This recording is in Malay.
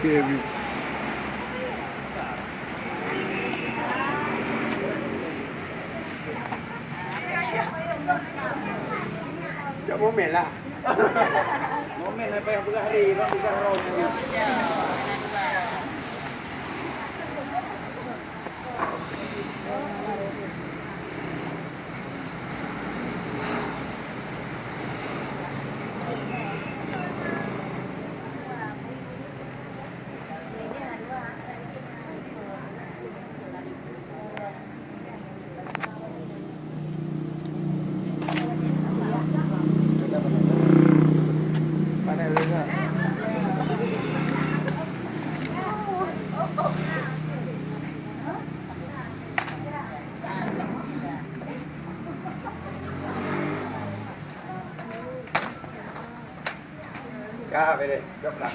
Kevin. Cak momen lah. Momen apa yang belah hari kan belah rohnya. Mana lagi? Kak, bede, jom lah.